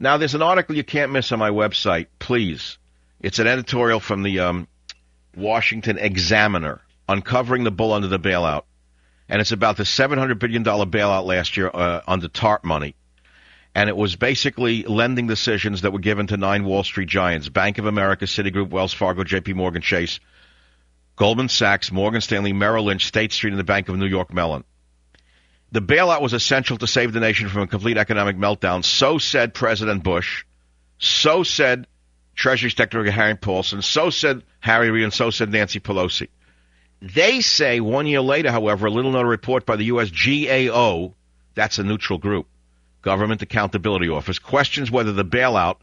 Now, there's an article you can't miss on my website, please. It's an editorial from the Washington Examiner, uncovering the bull under the bailout. And it's about the $700 billion bailout last year under TARP money. And it was basically lending decisions that were given to 9 Wall Street giants: Bank of America, Citigroup, Wells Fargo, JP Morgan Chase, Goldman Sachs, Morgan Stanley, Merrill Lynch, State Street, and the Bank of NY Mellon. The bailout was essential to save the nation from a complete economic meltdown. So said President Bush. So said Treasury Secretary Hank Paulson. So said Harry Reid, and so said Nancy Pelosi. They say 1 year later, however, a little-known report by the U.S. GAO, that's a neutral group, Government Accountability Office, questions whether the bailout,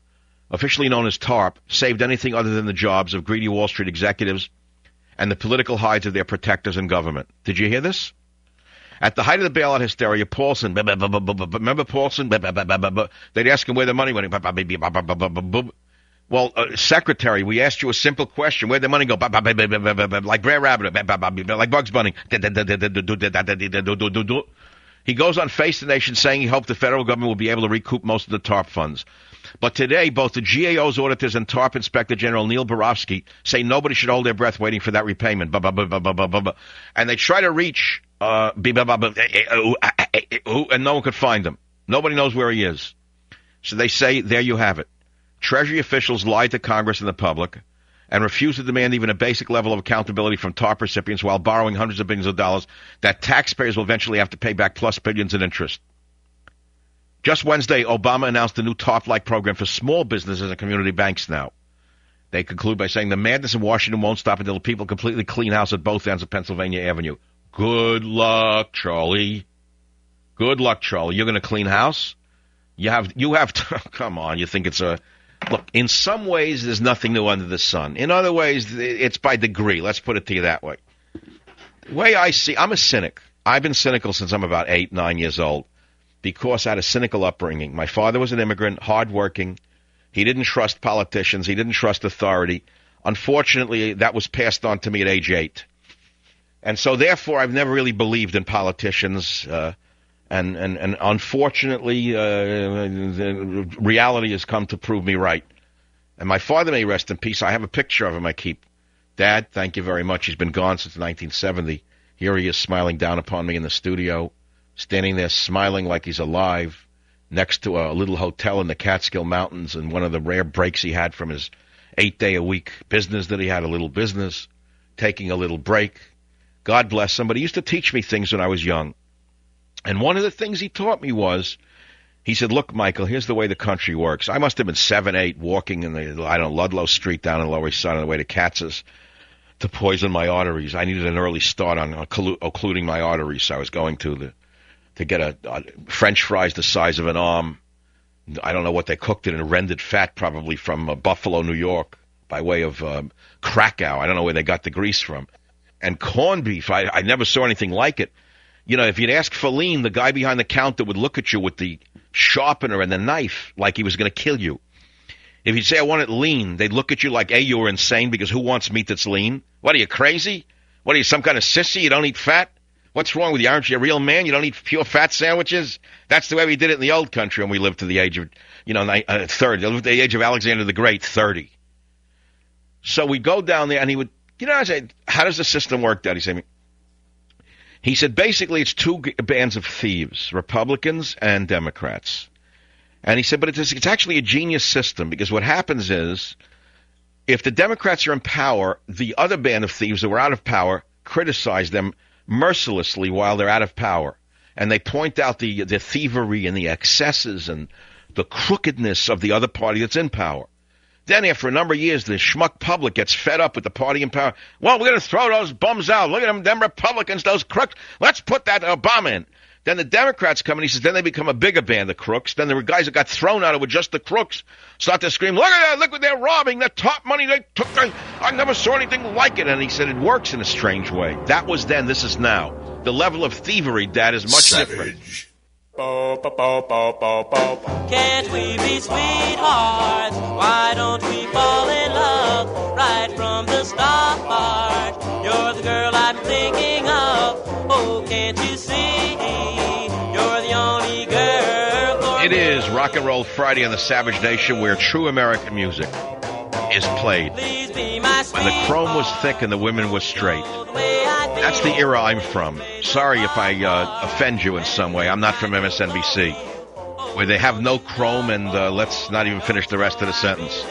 officially known as TARP, saved anything other than the jobs of greedy Wall Street executives and the political hides of their protectors in government. Did you hear this? At the height of the bailout hysteria, Paulson, remember Paulson? They'd ask him where the money went. Well, Secretary, we asked you a simple question. Where'd the money go? Like Brer Rabbit, like Bugs Bunny. He goes on Face the Nation saying he hoped the federal government will be able to recoup most of the TARP funds. But today, both the GAO's auditors and TARP Inspector General Neil Borofsky say nobody should hold their breath waiting for that repayment. And they try to reach, and no one could find him. Nobody knows where he is. So they say, there you have it. Treasury officials lied to Congress and the public and refused to demand even a basic level of accountability from TARP recipients while borrowing hundreds of billions of dollars that taxpayers will eventually have to pay back, plus billions in interest. Just Wednesday, Obama announced a new TARP-like program for small businesses and community banks now. They conclude by saying the madness in Washington won't stop until people completely clean house at both ends of Pennsylvania Avenue. Good luck, Charlie. Good luck, Charlie. You're going to clean house? You have come on, you think it's a... Look, in some ways, there's nothing new under the sun. In other ways, it's by degree. Let's put it to you that way. The way I see, I'm a cynic. I've been cynical since I'm about 8, 9 years old because I had a cynical upbringing. My father was an immigrant, hardworking. He didn't trust politicians. He didn't trust authority. Unfortunately, that was passed on to me at age 8. And so, therefore, I've never really believed in politicians. And unfortunately, the reality has come to prove me right. And my father may rest in peace. I have a picture of him I keep. Dad, thank you very much. He's been gone since 1970. Here he is smiling down upon me in the studio, standing there smiling like he's alive, next to a little hotel in the Catskill Mountains, and one of the rare breaks he had from his 8-day-a-week business that he had, a little business, taking a little break. God bless him. But he used to teach me things when I was young. And one of the things he taught me was, he said, look, Michael, here's the way the country works. I must have been 7, 8, walking in the, Ludlow Street down in the Lower East Side on the way to Katz's to poison my arteries. I needed an early start on occluding my arteries. So I was going to get a French fries the size of an arm. I don't know what they cooked it in, rendered fat probably from Buffalo, New York, by way of Krakow. I don't know where they got the grease from. And corned beef, I never saw anything like it. You know, if you'd ask Feline, the guy behind the counter would look at you with the sharpener and the knife like he was going to kill you. If you'd say, I want it lean, they'd look at you like, hey, you were insane, because who wants meat that's lean? What, are you crazy? What, are you some kind of sissy? You don't eat fat? What's wrong with you? Aren't you a real man? You don't eat pure fat sandwiches? That's the way we did it in the old country when we lived to the age of, 30. Lived to the age of Alexander the Great, 30. So we'd go down there, and he would, I said, how does the system work, Dad? He said, basically, it's 2 bands of thieves, Republicans and Democrats. And he said, but it's actually a genius system, because what happens is, if the Democrats are in power, the other band of thieves that were out of power criticize them mercilessly while they're out of power. And they point out the thievery and the excesses and the crookedness of the other party that's in power. Then after a number of years, the schmuck public gets fed up with the party in power. Well, we're going to throw those bums out. Look at them Republicans, those crooks. Let's put that Obama in. Then the Democrats come in. He says, then they become a bigger band of crooks. Then the guys that got thrown out who were just the crooks start to scream, look at that, look what they're robbing. The top money they took. I never saw anything like it. And he said, it works in a strange way. That was then. This is now. The level of thievery, Dad, is much different. Can't we be sweethearts? Why don't we fall in love right from the start? You're the girl I'm thinking of. Oh, can't you see? You're the only girl for It is Rock and Roll Friday on the Savage Nation, where true American music is played. When the chrome was thick and the women were straight. That's the era I'm from. Sorry if I offend you in some way. I'm not from MSNBC, where they have no chrome, and let's not even finish the rest of the sentence.